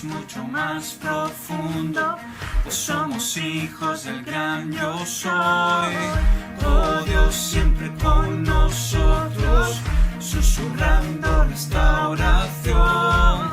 mucho más profundo, pues somos hijos del gran yo soy. Oh Dios siempre con nosotros, susurrando restauración.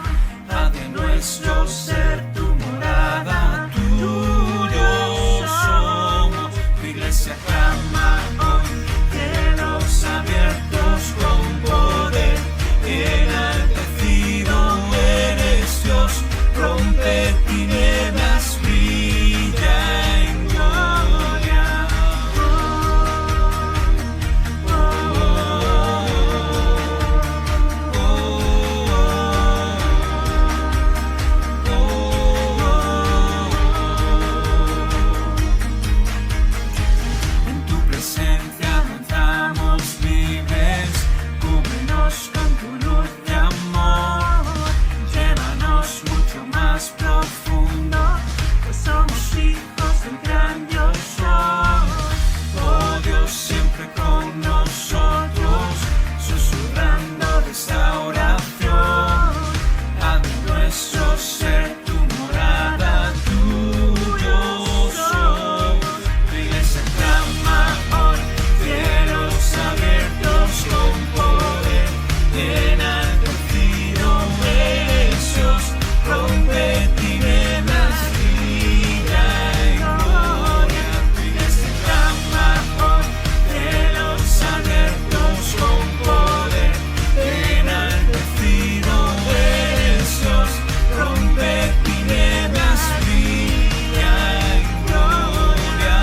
Haz de nuestro ser tu morada, tuyo somos. Tu iglesia clama hoy, cielos abiertos con poder. Enaltecido eres Dios, rompe tinieblas, brilla en gloria. En tu presencia danzamos libres, cúbrenos con tu luz de amor, llévanos mucho más profundo, pues somos hijos del gran yo soy. Oh Dios siempre con nosotros, susurrando restauración. Haz de nuestro ser tu morada, tuyo somos. Tu iglesia clama hoy, cielos abiertos con poder. Enaltecido eres Dios, rompe tinieblas, brilla en gloria. Tu iglesia clama hoy, cielos abiertos con poder. Enaltecido eres Dios, rompe tinieblas, brilla en gloria.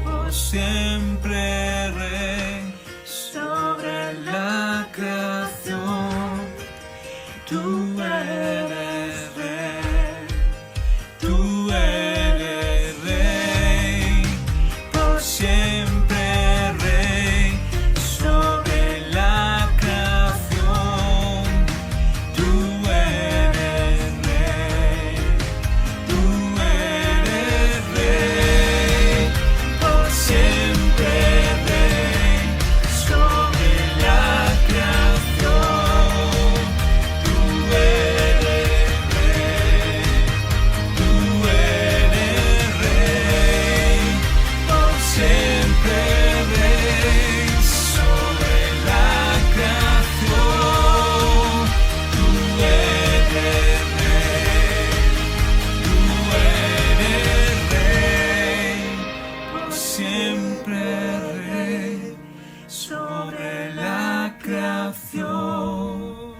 Por siempre rey sobre la creación. Tú eres rey, tú eres rey, por siempre rey sobre la creación. Tú eres rey, tú eres rey, por siempre rey sobre la creación. Tú eres rey, tú eres rey, por siempre rey sobre la creación. Tú eres rey, por siempre rey sobre la creación.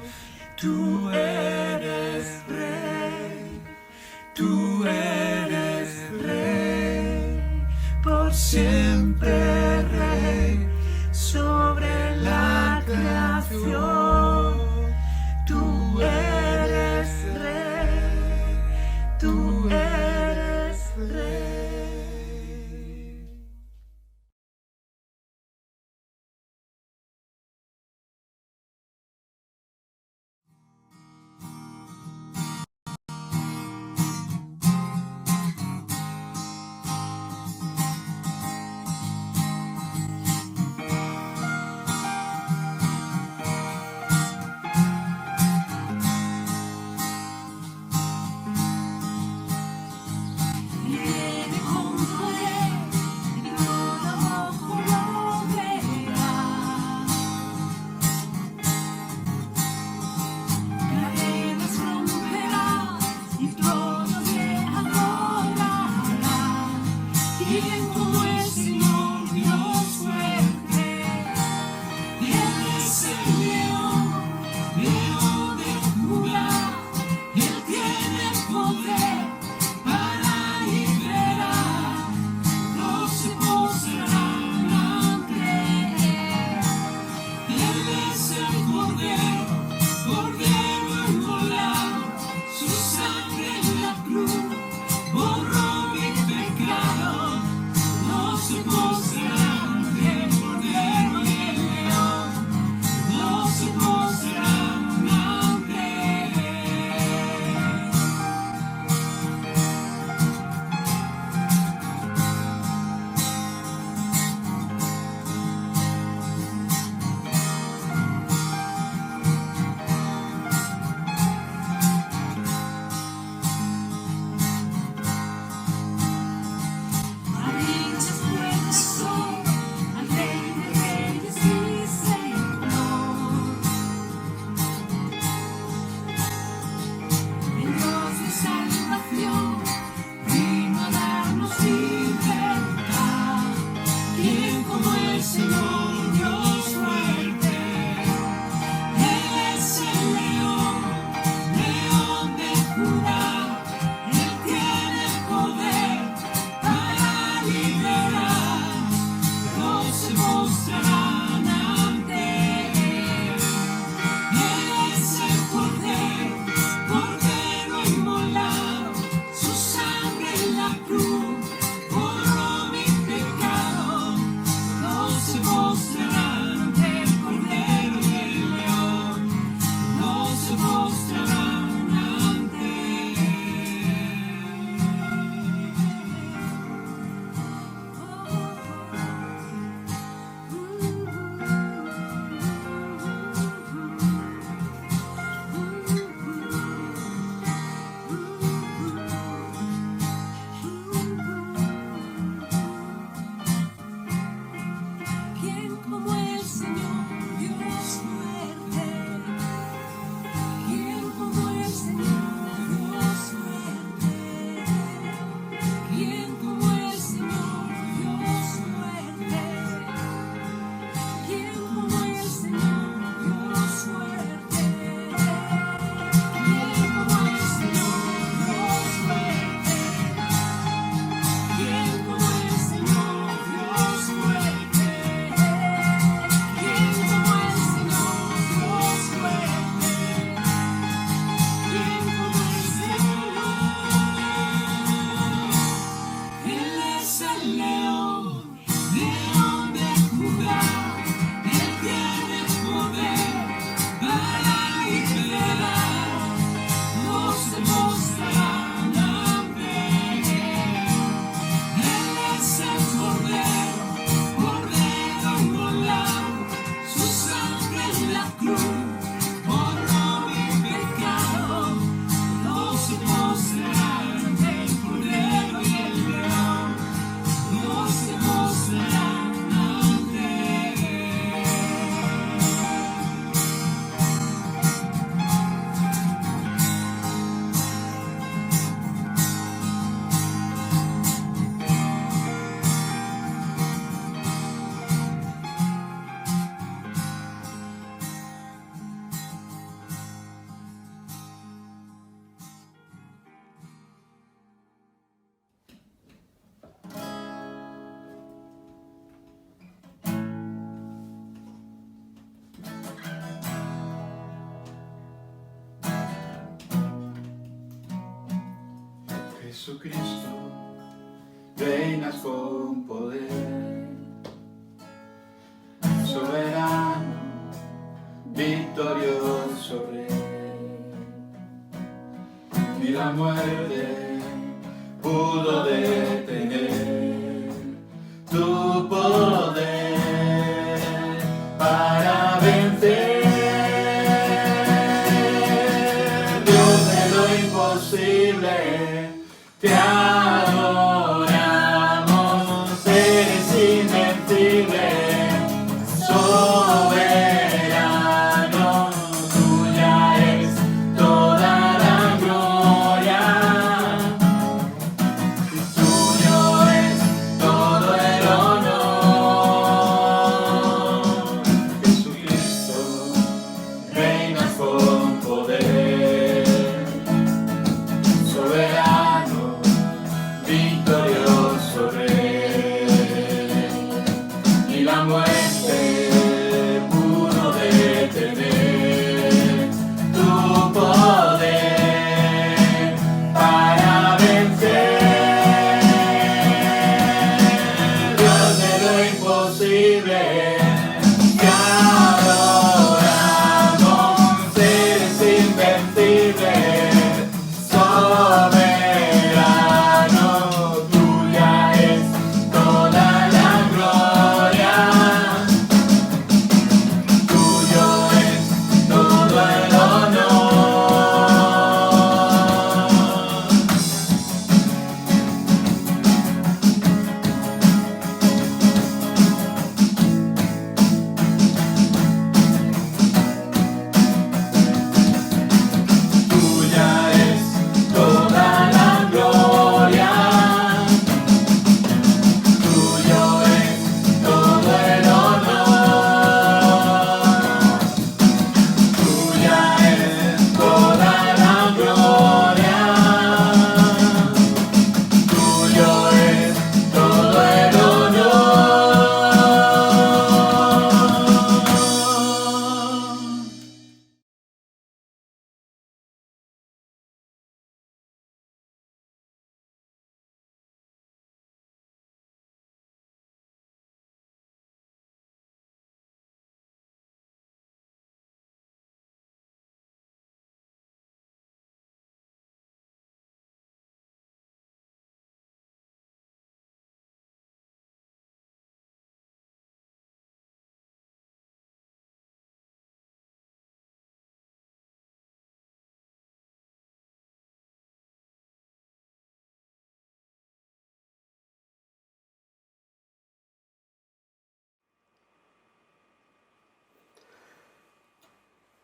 Tú eres rey, tú eres rey, por siempre rey sobre la creación. Tú eres rey, tú eres rey. Jesucristo, reinas con poder, soberano, victorioso Rey. Ni la muerte pudo detener tu poder para vencer. Dios de lo imposible, te adoramos, eres invencible, soberano, tuya es toda la gloria, y tuyo es todo el honor. Jesucristo, reinas con poder, soberano, victorioso Rey. Y la muerte pudo detener tu poder para vencer. Dios de lo imposible, te adoramos, eres invencible, soberano, tuya es toda la gloria, tuyo es todo el honor. Tuya es toda la gloria, tuyo es todo el honor. Tuya es toda la gloria, tuyo es todo el honor.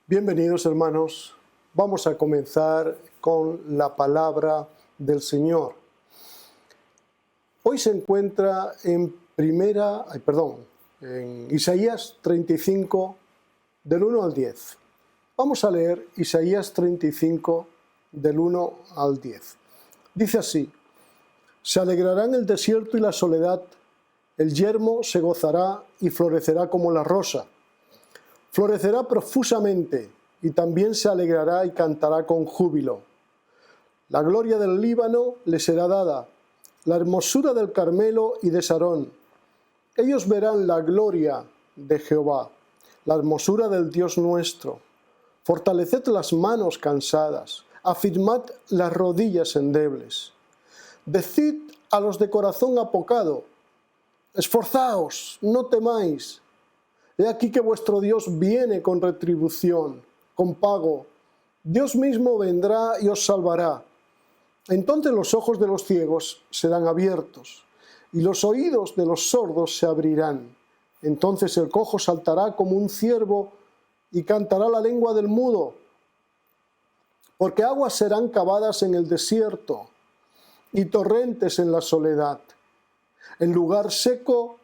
Bienvenidos hermanos, vamos a comenzar con la palabra del Señor. Hoy se encuentra en Isaías 35 del 1 al 10. Vamos a leer Isaías 35 del 1 al 10. Dice así: se alegrará en el desierto y la soledad, el yermo se gozará y florecerá como la rosa. Florecerá profusamente y también se alegrará y cantará con júbilo. La gloria del Líbano le será dada, la hermosura del Carmelo y de Sarón. Ellos verán la gloria de Jehová, la hermosura del Dios nuestro. Fortaleced las manos cansadas, afirmad las rodillas endebles. Decid a los de corazón apocado: esforzaos, no temáis. He aquí que vuestro Dios viene con retribución, con pago. Dios mismo vendrá y os salvará. Entonces los ojos de los ciegos serán abiertos, y los oídos de los sordos se abrirán. Entonces el cojo saltará como un ciervo, y cantará la lengua del mudo. Porque aguas serán cavadas en el desierto, y torrentes en la soledad. El lugar seco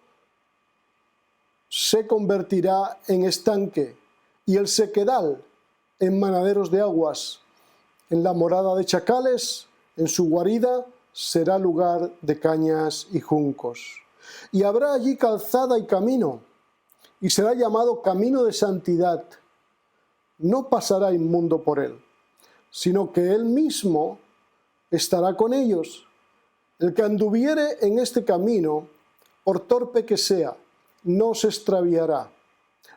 se convertirá en estanque, y el sequedal en manaderos de aguas. En la morada de chacales, en su guarida, será lugar de cañas y juncos. Y habrá allí calzada y camino, y será llamado camino de santidad. No pasará inmundo por él, sino que él mismo estará con ellos. El que anduviere en este camino, por torpe que sea, no se extraviará.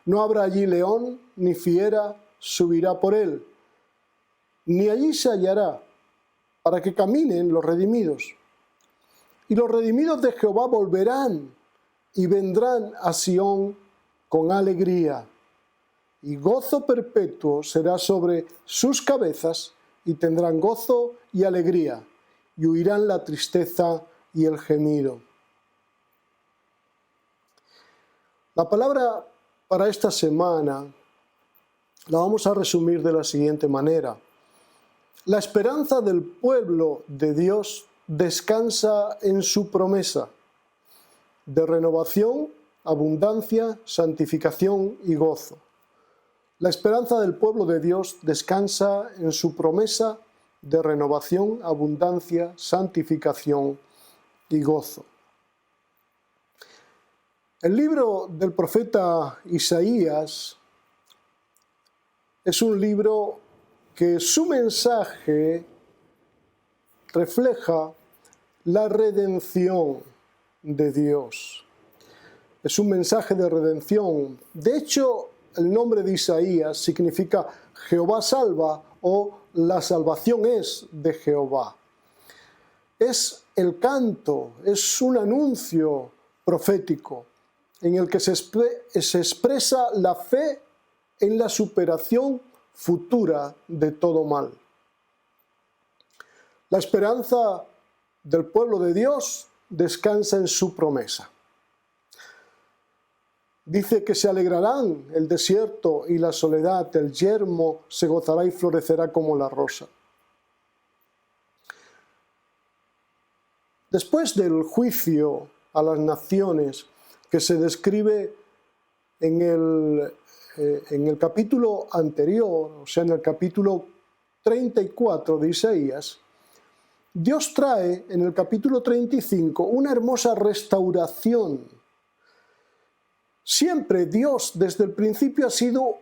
No habrá allí león, ni fiera subirá por él, ni allí se hallará, para que caminen los redimidos. Y los redimidos de Jehová volverán y vendrán a Sión con alegría. Y gozo perpetuo será sobre sus cabezas, y tendrán gozo y alegría, y huirán la tristeza y el gemido. La palabra para esta semana la vamos a resumir de la siguiente manera. La esperanza del pueblo de Dios descansa en su promesa de renovación, abundancia, santificación y gozo. La esperanza del pueblo de Dios descansa en su promesa de renovación, abundancia, santificación y gozo. El libro del profeta Isaías es un libro que su mensaje refleja la redención de Dios. Es un mensaje de redención. De hecho, el nombre de Isaías significa Jehová salva o la salvación es de Jehová. Es el canto, es un anuncio profético en el que se expresa la fe en la superación futura de todo mal. La esperanza del pueblo de Dios descansa en su promesa. Dice que se alegrarán el desierto y la soledad, el yermo se gozará y florecerá como la rosa. Después del juicio a las naciones que se describe en el capítulo anterior, o sea, en el capítulo 34 de Isaías, Dios trae en el capítulo 35 una hermosa restauración. Siempre Dios, desde el principio, ha sido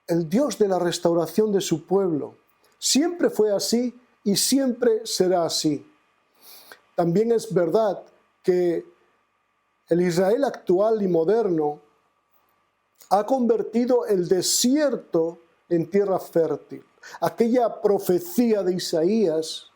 el Dios de la restauración de su pueblo. Siempre fue así y siempre será así. También es verdad que el Israel actual y moderno ha convertido el desierto en tierra fértil. Aquella profecía de Isaías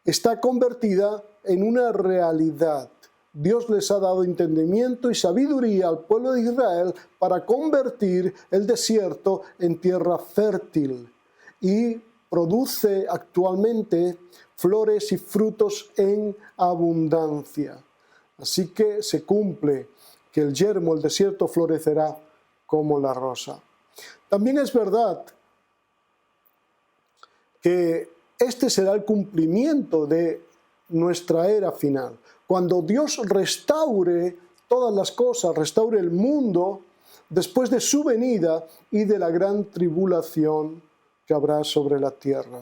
está convertida en una realidad. Dios les ha dado entendimiento y sabiduría al pueblo de Israel para convertir el desierto en tierra fértil y produce actualmente flores y frutos en abundancia. Así que se cumple que el yermo, el desierto, florecerá como la rosa. También es verdad que este será el cumplimiento de nuestra era final. Cuando Dios restaure todas las cosas, restaure el mundo, después de su venida y de la gran tribulación que habrá sobre la tierra.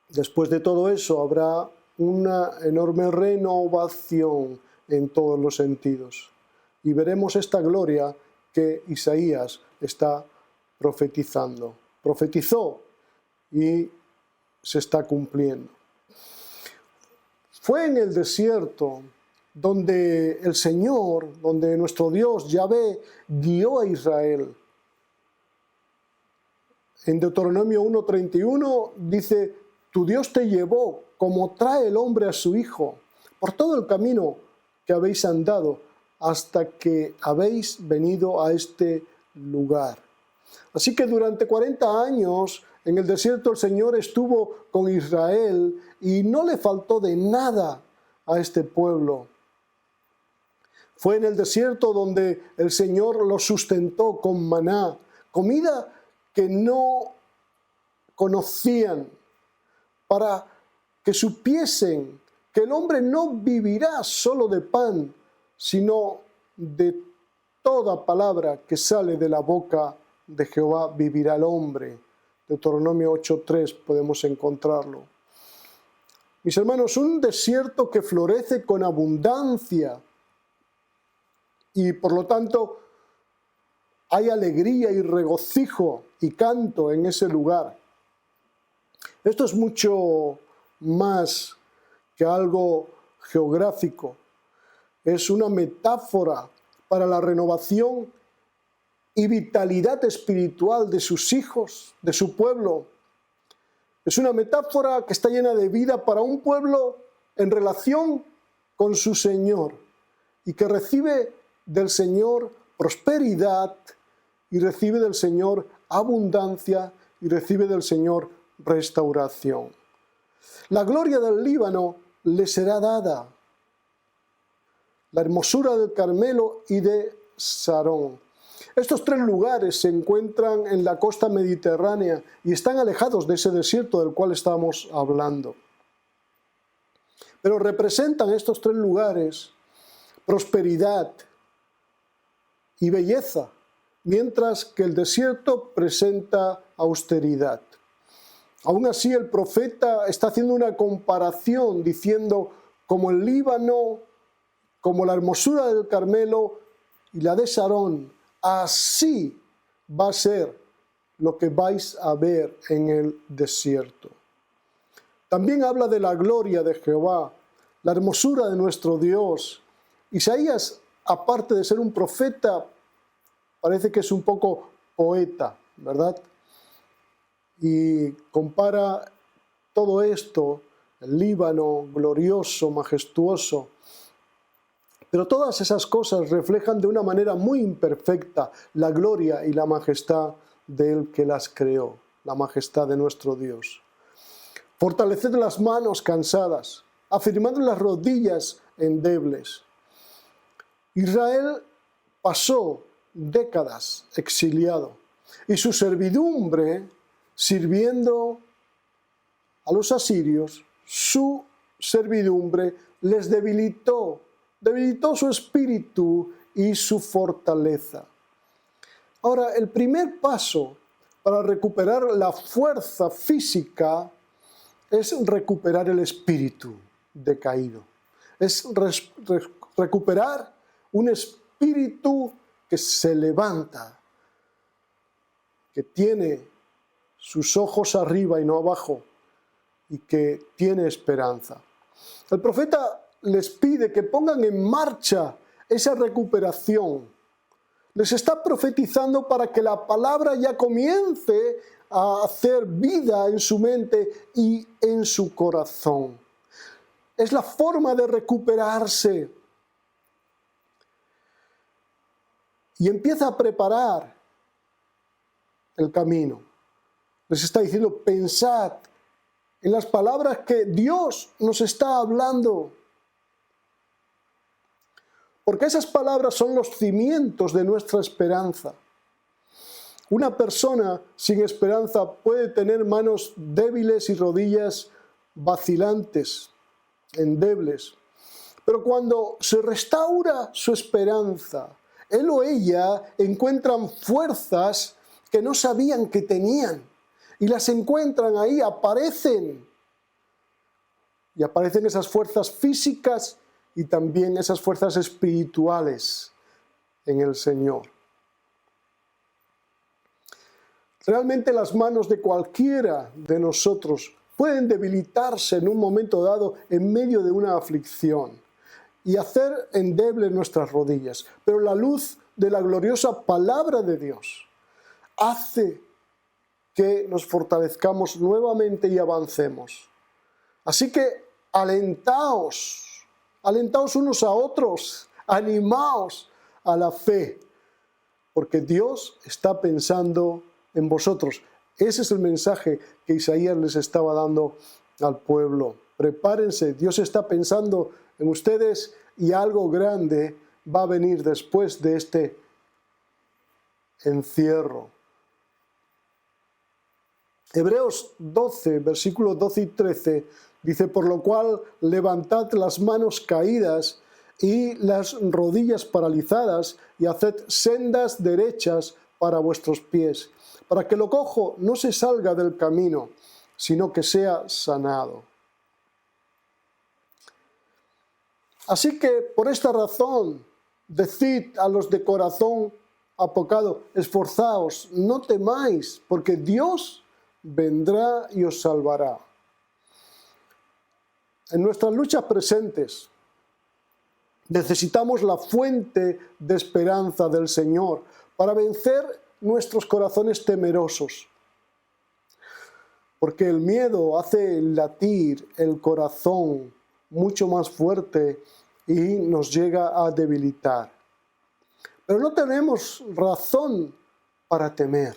Después de todo eso habrá una enorme renovación en todos los sentidos. Y veremos esta gloria que Isaías está profetizando. Profetizó y se está cumpliendo. Fue en el desierto donde el Señor, donde nuestro Dios Yahvé guió a Israel. En Deuteronomio 1:31 dice: tu Dios te llevó como trae el hombre a su hijo por todo el camino que habéis andado hasta que habéis venido a este lugar. Así que durante 40 años en el desierto el Señor estuvo con Israel y no le faltó de nada a este pueblo. Fue en el desierto donde el Señor los sustentó con maná, comida que no conocían, para que supiesen que el hombre no vivirá solo de pan, sino de toda palabra que sale de la boca de Jehová vivirá el hombre. Deuteronomio 8:3 podemos encontrarlo. Mis hermanos, un desierto que florece con abundancia y por lo tanto hay alegría y regocijo y canto en ese lugar. Esto es mucho más que algo geográfico. Es una metáfora para la renovación y vitalidad espiritual de sus hijos, de su pueblo. Es una metáfora que está llena de vida para un pueblo en relación con su Señor y que recibe del Señor prosperidad y recibe del Señor abundancia y recibe del Señor restauración. La gloria del Líbano le será dada, la hermosura del Carmelo y de Sarón. Estos tres lugares se encuentran en la costa mediterránea y están alejados de ese desierto del cual estamos hablando. Pero representan estos tres lugares prosperidad y belleza, mientras que el desierto presenta austeridad. Aún así, el profeta está haciendo una comparación diciendo como el Líbano, como la hermosura del Carmelo y la de Sarón, así va a ser lo que vais a ver en el desierto. También habla de la gloria de Jehová, la hermosura de nuestro Dios. Isaías, aparte de ser un profeta, parece que es un poco poeta, ¿verdad? Y compara todo esto, el Líbano glorioso, majestuoso. Pero todas esas cosas reflejan de una manera muy imperfecta la gloria y la majestad del que las creó, la majestad de nuestro Dios. Fortaleced las manos cansadas, afirmad las rodillas endebles. Israel pasó décadas exiliado y su servidumbre sirviendo a los asirios, su servidumbre les debilitó su espíritu y su fortaleza. Ahora, el primer paso para recuperar la fuerza física es recuperar el espíritu decaído. Es recuperar un espíritu que se levanta, que tiene sus ojos arriba y no abajo, y que tiene esperanza. El profeta les pide que pongan en marcha esa recuperación. Les está profetizando para que la palabra ya comience a hacer vida en su mente y en su corazón. Es la forma de recuperarse. Y empieza a preparar el camino. Les está diciendo, pensad en las palabras que Dios nos está hablando. Porque esas palabras son los cimientos de nuestra esperanza. Una persona sin esperanza puede tener manos débiles y rodillas vacilantes, endebles. Pero cuando se restaura su esperanza, él o ella encuentran fuerzas que no sabían que tenían. Y las encuentran ahí, aparecen. Y aparecen esas fuerzas físicas y también esas fuerzas espirituales en el Señor. Realmente las manos de cualquiera de nosotros pueden debilitarse en un momento dado en medio de una aflicción y hacer endebles nuestras rodillas. Pero la luz de la gloriosa palabra de Dios hace que nos fortalezcamos nuevamente y avancemos. Así que alentaos unos a otros, animaos a la fe, porque Dios está pensando en vosotros. Ese es el mensaje que Isaías les estaba dando al pueblo. Prepárense, Dios está pensando en ustedes y algo grande va a venir después de este encierro. Hebreos 12, versículos 12 y 13, dice, por lo cual levantad las manos caídas y las rodillas paralizadas y haced sendas derechas para vuestros pies, para que lo cojo no se salga del camino, sino que sea sanado. Así que por esta razón, decid a los de corazón apocado, esforzaos, no temáis, porque Dios vendrá y os salvará. En nuestras luchas presentes necesitamos la fuente de esperanza del Señor para vencer nuestros corazones temerosos. Porque el miedo hace latir el corazón mucho más fuerte y nos llega a debilitar. Pero no tenemos razón para temer,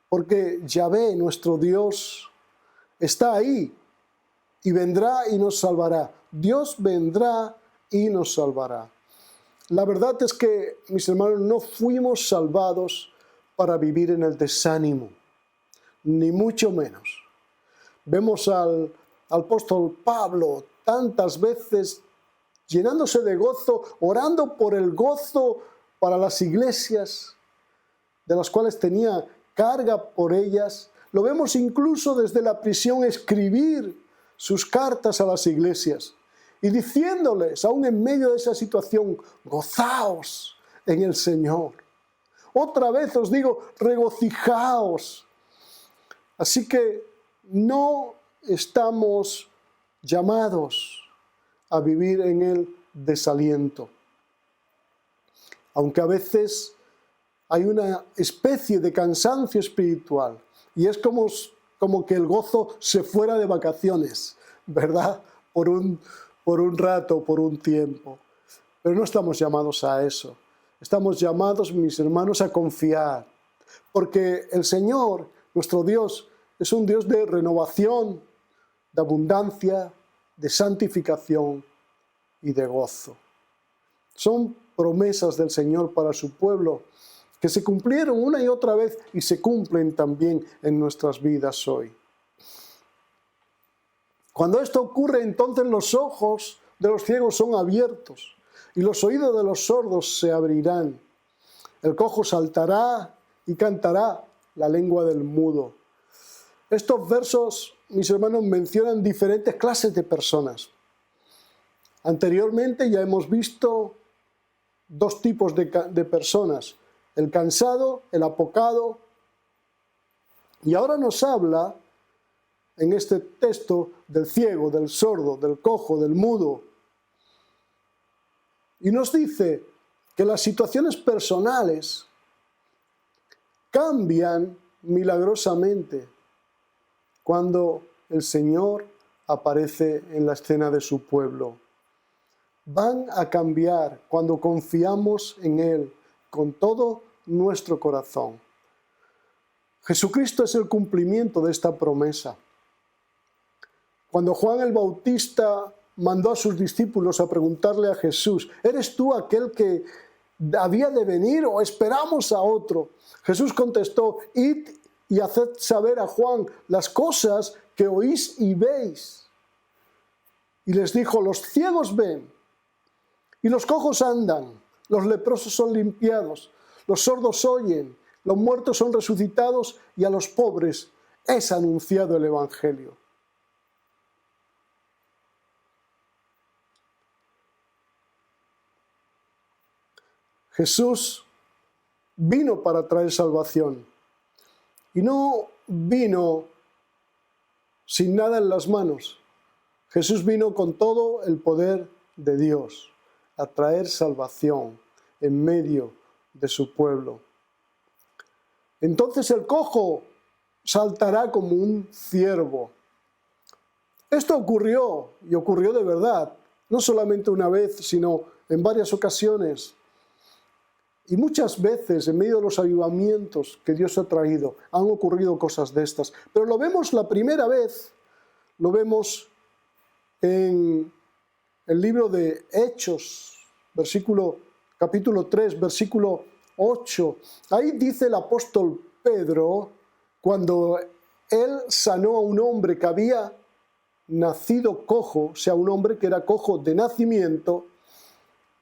porque Yahvé, nuestro Dios, está ahí y vendrá y nos salvará. Dios vendrá y nos salvará. La verdad es que, mis hermanos, no fuimos salvados para vivir en el desánimo, ni mucho menos. Vemos al apóstol Pablo tantas veces llenándose de gozo, orando por el gozo para las iglesias, de las cuales tenía carga por ellas. Lo vemos incluso desde la prisión escribir sus cartas a las iglesias y diciéndoles, aún en medio de esa situación, gozaos en el Señor. Otra vez os digo, regocijaos. Así que no estamos llamados a vivir en el desaliento. Aunque a veces hay una especie de cansancio espiritual y es como que el gozo se fuera de vacaciones, ¿verdad? Por un rato, por un tiempo. Pero no estamos llamados a eso. Estamos llamados, mis hermanos, a confiar. Porque el Señor, nuestro Dios, es un Dios de renovación, de abundancia, de santificación y de gozo. Son promesas del Señor para su pueblo que se cumplieron una y otra vez y se cumplen también en nuestras vidas hoy. Cuando esto ocurre, entonces los ojos de los ciegos son abiertos y los oídos de los sordos se abrirán. El cojo saltará y cantará la lengua del mudo. Estos versos, mis hermanos, mencionan diferentes clases de personas. Anteriormente ya hemos visto dos tipos de personas, el cansado, el apocado, y ahora nos habla en este texto del ciego, del sordo, del cojo, del mudo. Y nos dice que las situaciones personales cambian milagrosamente cuando el Señor aparece en la escena de su pueblo. Van a cambiar cuando confiamos en Él con todo nuestro corazón. Jesucristo es el cumplimiento de esta promesa. Cuando Juan el Bautista mandó a sus discípulos a preguntarle a Jesús, ¿eres tú aquel que había de venir o esperamos a otro? Jesús contestó, id y haced saber a Juan las cosas que oís y veis. Y les dijo, los ciegos ven, y los cojos andan, los leprosos son limpiados, los sordos oyen, los muertos son resucitados, y a los pobres es anunciado el Evangelio. Jesús vino para traer salvación y no vino sin nada en las manos. Jesús vino con todo el poder de Dios a traer salvación en medio de su pueblo. Entonces el cojo saltará como un ciervo. Esto ocurrió, y ocurrió de verdad, no solamente una vez, sino en varias ocasiones. Y muchas veces, en medio de los avivamientos que Dios ha traído, han ocurrido cosas de estas. Pero lo vemos la primera vez, lo vemos en el libro de Hechos, capítulo 3, versículo 8. Ahí dice el apóstol Pedro, cuando él sanó a un hombre que había nacido cojo, o sea, un hombre que era cojo de nacimiento,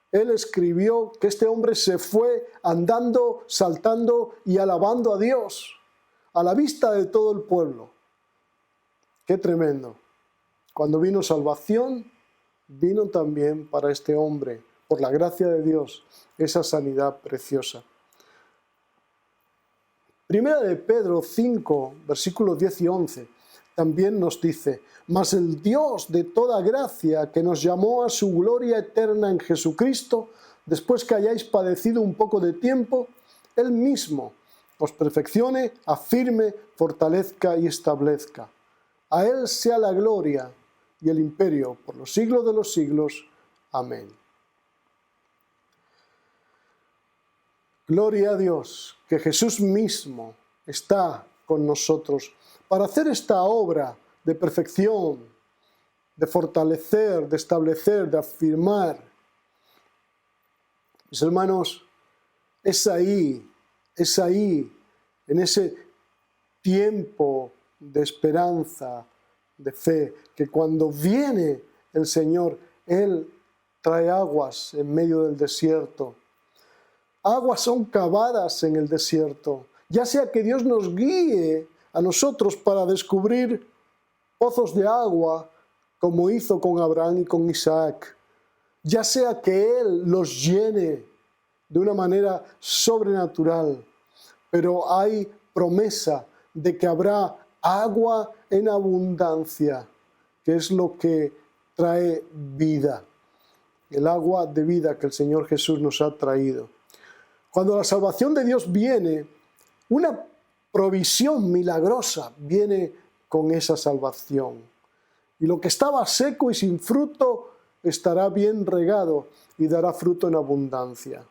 él escribió que este hombre se fue andando, saltando y alabando a Dios a la vista de todo el pueblo. ¡Qué tremendo! Cuando vino salvación, vino también para este hombre, por la gracia de Dios, esa sanidad preciosa. Primera de Pedro 5, versículos 10 y 11, también nos dice: mas el Dios de toda gracia, que nos llamó a su gloria eterna en Jesucristo, después que hayáis padecido un poco de tiempo, Él mismo os perfeccione, afirme, fortalezca y establezca. A Él sea la gloria y el imperio por los siglos de los siglos. Amén. Gloria a Dios, que Jesús mismo está con nosotros para hacer esta obra de perfección, de fortalecer, de establecer, de afirmar. Mis hermanos, es ahí, en ese tiempo de esperanza, de fe, que cuando viene el Señor, Él trae aguas en medio del desierto. Aguas son cavadas en el desierto, ya sea que Dios nos guíe a nosotros para descubrir pozos de agua, como hizo con Abraham y con Isaac, ya sea que Él los llene de una manera sobrenatural, pero hay promesa de que habrá agua en abundancia, que es lo que trae vida, el agua de vida que el Señor Jesús nos ha traído. Cuando la salvación de Dios viene, una provisión milagrosa viene con esa salvación. Y lo que estaba seco y sin fruto estará bien regado y dará fruto en abundancia.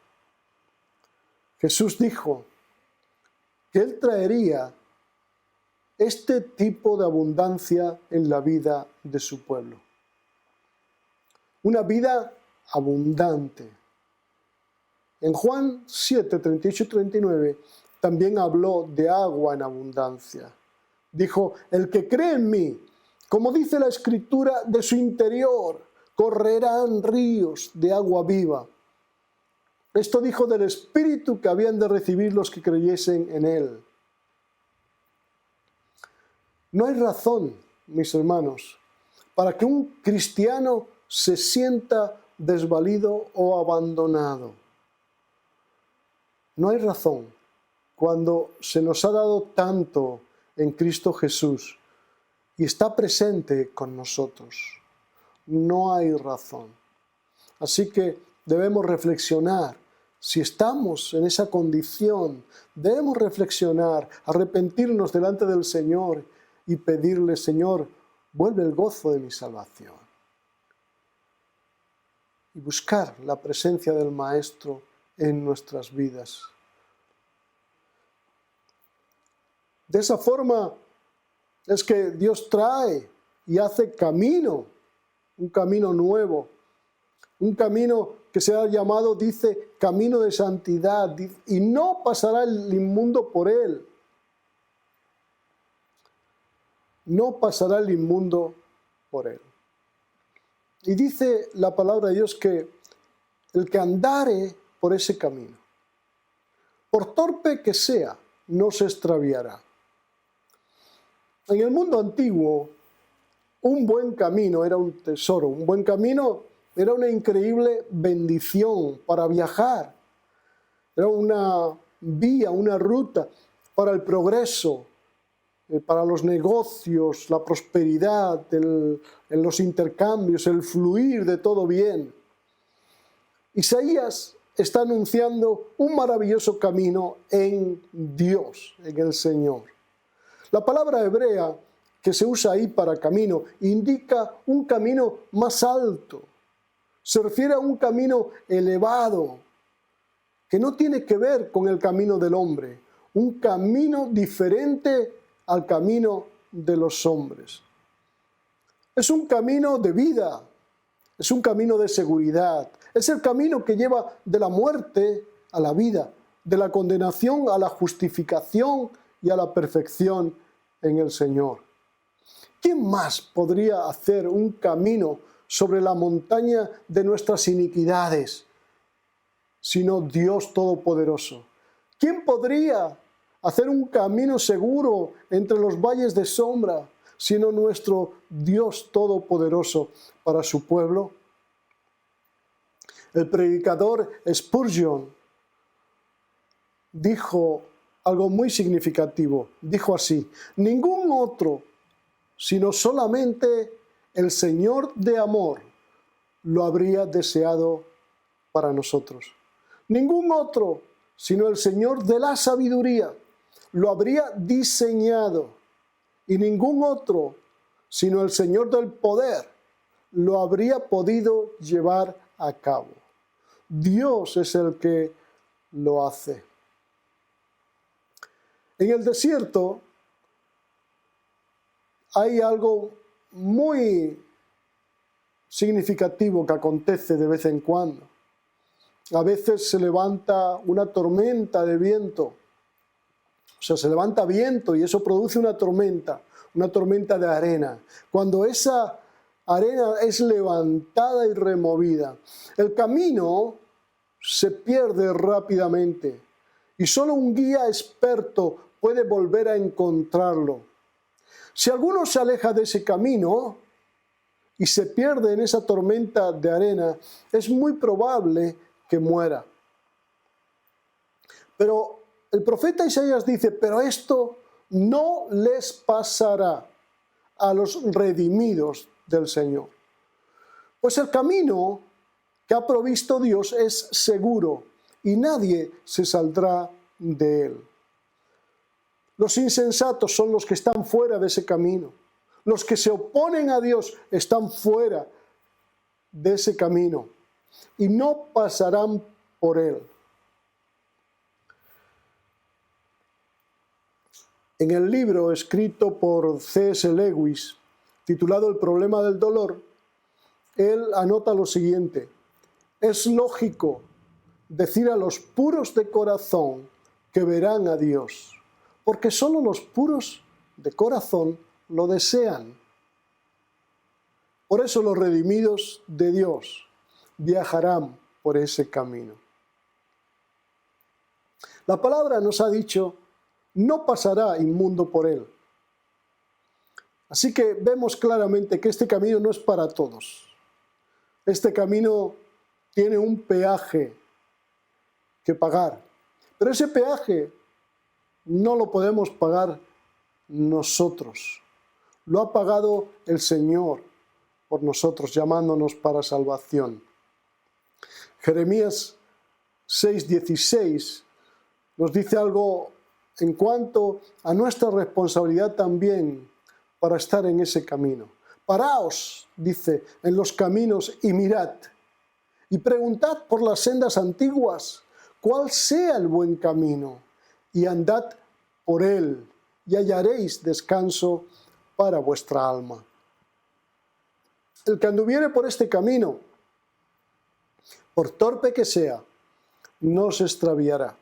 Jesús dijo que Él traería este tipo de abundancia en la vida de su pueblo. Una vida abundante. En Juan 7, 38 y 39 también habló de agua en abundancia. Dijo: el que cree en mí, como dice la Escritura, de su interior correrán ríos de agua viva. Esto dijo del Espíritu que habían de recibir los que creyesen en Él. No hay razón, mis hermanos, para que un cristiano se sienta desvalido o abandonado. No hay razón cuando se nos ha dado tanto en Cristo Jesús y está presente con nosotros. No hay razón. Así que debemos reflexionar. Si estamos en esa condición, debemos reflexionar, arrepentirnos delante del Señor y pedirle: Señor, vuelve el gozo de mi salvación. Y buscar la presencia del Maestro en nuestras vidas. De esa forma es que Dios trae y hace camino, un camino nuevo, un camino que se ha llamado, dice, camino de santidad, y no pasará el inmundo por él. No pasará el inmundo por él. Y dice la palabra de Dios que el que andare por ese camino, por torpe que sea, no se extraviará. En el mundo antiguo, un buen camino era un tesoro, un buen camino era una increíble bendición para viajar. Era una vía, una ruta para el progreso, para los negocios, la prosperidad, en los intercambios, el fluir de todo bien. Isaías está anunciando un maravilloso camino en Dios, en el Señor. La palabra hebrea que se usa ahí para camino indica un camino más alto. Se refiere a un camino elevado, que no tiene que ver con el camino del hombre, un camino diferente al camino de los hombres. Es un camino de vida, es un camino de seguridad, es el camino que lleva de la muerte a la vida, de la condenación a la justificación y a la perfección en el Señor. ¿Quién más podría hacer un camino sobre la montaña de nuestras iniquidades sino Dios Todopoderoso? ¿Quién podría hacer un camino seguro entre los valles de sombra sino nuestro Dios Todopoderoso para su pueblo? El predicador Spurgeon dijo algo muy significativo. Dijo así: ningún otro, sino solamente el Señor de amor, lo habría deseado para nosotros. Ningún otro, sino el Señor de la sabiduría, lo habría diseñado. Y ningún otro, sino el Señor del poder, lo habría podido llevar a cabo. Dios es el que lo hace. En el desierto hay algo muy significativo que acontece de vez en cuando. A veces se levanta una tormenta de viento. O sea, se levanta viento y eso produce una tormenta de arena. Cuando esa arena es levantada y removida, el camino se pierde rápidamente y solo un guía experto puede volver a encontrarlo. Si alguno se aleja de ese camino y se pierde en esa tormenta de arena, es muy probable que muera. Pero el profeta Isaías dice: pero esto no les pasará a los redimidos del Señor. Pues el camino que ha provisto Dios es seguro y nadie se saldrá de él. Los insensatos son los que están fuera de ese camino. Los que se oponen a Dios están fuera de ese camino y no pasarán por él. En el libro escrito por C.S. Lewis, titulado El problema del dolor, él anota lo siguiente: es lógico decir a los puros de corazón que verán a Dios, porque solo los puros de corazón lo desean. Por eso los redimidos de Dios viajarán por ese camino. La palabra nos ha dicho: no pasará inmundo por él. Así que vemos claramente que este camino no es para todos. Este camino tiene un peaje que pagar, pero ese peaje no lo podemos pagar nosotros. Lo ha pagado el Señor por nosotros, llamándonos para salvación. Jeremías 6:16 nos dice algo en cuanto a nuestra responsabilidad también para estar en ese camino. Paraos, dice, en los caminos y mirad, y preguntad por las sendas antiguas, cuál sea el buen camino, y andad por él, y hallaréis descanso para vuestra alma. El que anduviere por este camino, por torpe que sea, no se extraviará.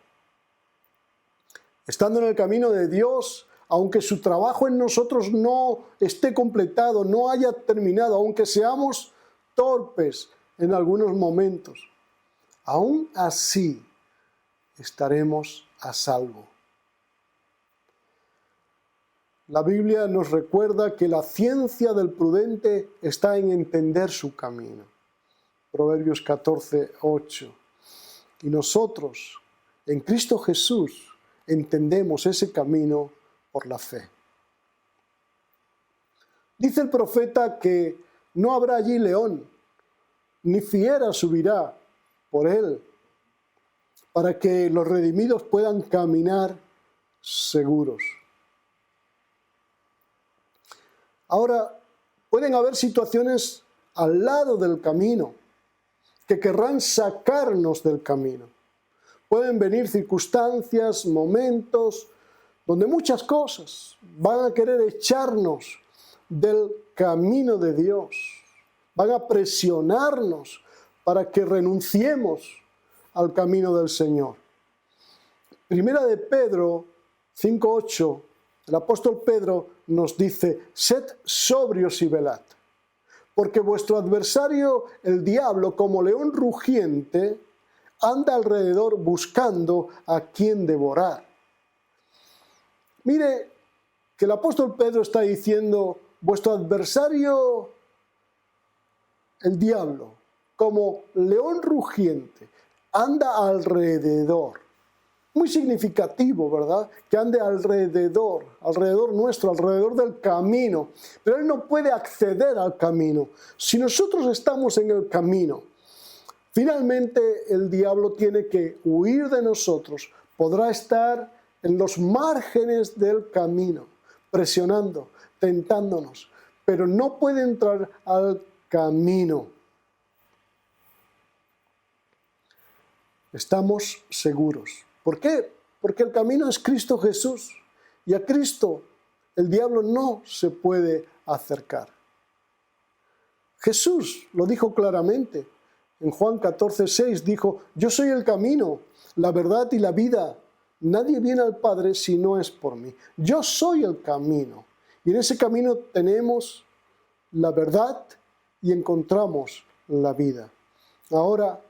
Estando en el camino de Dios, aunque su trabajo en nosotros no esté completado, no haya terminado, aunque seamos torpes en algunos momentos, aún así estaremos a salvo. La Biblia nos recuerda que la ciencia del prudente está en entender su camino. Proverbios 14:8. Y nosotros, en Cristo Jesús, entendemos ese camino por la fe. Dice el profeta que no habrá allí león, ni fiera subirá por él, para que los redimidos puedan caminar seguros. Ahora, pueden haber situaciones al lado del camino que querrán sacarnos del camino. Pueden venir circunstancias, momentos, donde muchas cosas van a querer echarnos del camino de Dios. Van a presionarnos para que renunciemos al camino del Señor. Primera de Pedro 5:8, el apóstol Pedro nos dice: sed sobrios y velad, porque vuestro adversario, el diablo, como león rugiente, anda alrededor buscando a quien devorar. Mire que el apóstol Pedro está diciendo: vuestro adversario, el diablo, como león rugiente, anda alrededor. muy significativo, ¿verdad? Que ande alrededor nuestro, alrededor del camino. Pero Él no puede acceder al camino. Si nosotros estamos en el camino, finalmente el diablo tiene que huir de nosotros. Podrá estar en los márgenes del camino, presionando, tentándonos, pero no puede entrar al camino. Estamos seguros. ¿Por qué? Porque el camino es Cristo Jesús y a Cristo el diablo no se puede acercar. Jesús lo dijo claramente. En Juan 14:6 dijo: yo soy el camino, la verdad y la vida. Nadie viene al Padre si no es por mí. Yo soy el camino. Y en ese camino tenemos la verdad y encontramos la vida. Ahora,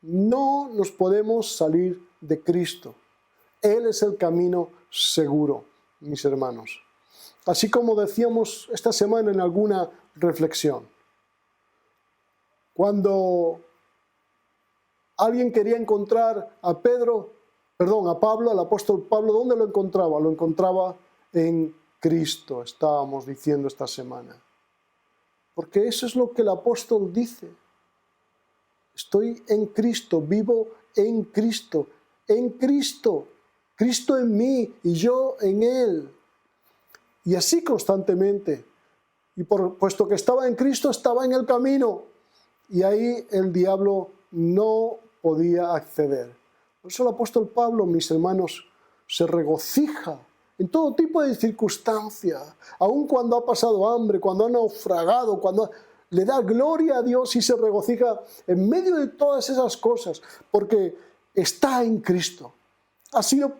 no nos podemos salir de Cristo. Él es el camino seguro, mis hermanos. Así como decíamos esta semana en alguna reflexión. Cuando alguien quería encontrar a Pablo, al apóstol Pablo, ¿dónde lo encontraba? Lo encontraba en Cristo, estábamos diciendo esta semana. Porque eso es lo que el apóstol dice. Estoy en Cristo, vivo en Cristo, Cristo en mí y yo en Él. Y así constantemente. Y puesto que estaba en Cristo, estaba en el camino. Y ahí el diablo no podía acceder. Por eso el apóstol Pablo, mis hermanos, se regocija en todo tipo de circunstancias, aun cuando ha pasado hambre, cuando ha naufragado, cuando le da gloria a Dios y se regocija en medio de todas esas cosas, porque está en Cristo, ha sido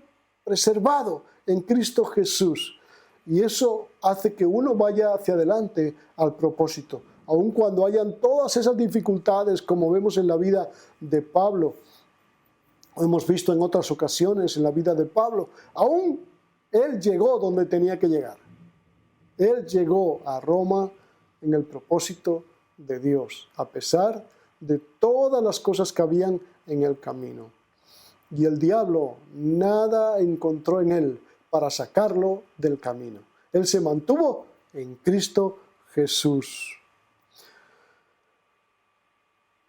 preservado en Cristo Jesús. Y eso hace que uno vaya hacia adelante al propósito, aun cuando hayan todas esas dificultades, como vemos en la vida de Pablo, o hemos visto en otras ocasiones en la vida de Pablo, aún él llegó donde tenía que llegar. Él llegó a Roma en el propósito de Dios, a pesar de todas las cosas que habían en el camino. Y el diablo nada encontró en él para sacarlo del camino. Él se mantuvo en Cristo Jesús.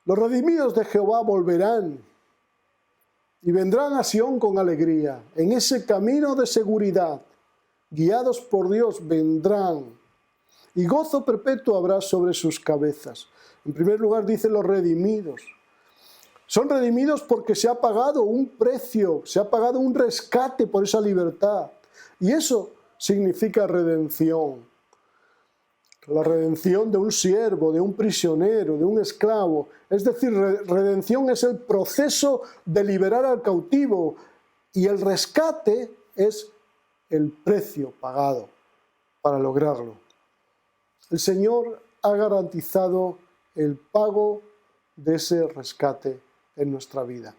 Los redimidos de Jehová volverán y vendrán a Sión con alegría. En ese camino de seguridad, guiados por Dios, vendrán. Y gozo perpetuo habrá sobre sus cabezas. En primer lugar dice los redimidos. Son redimidos porque se ha pagado un precio, se ha pagado un rescate por esa libertad. Y eso significa redención. La redención de un siervo, de un prisionero, de un esclavo. Es decir, redención es el proceso de liberar al cautivo y el rescate es el precio pagado para lograrlo. El Señor ha garantizado el pago de ese rescate en nuestra vida.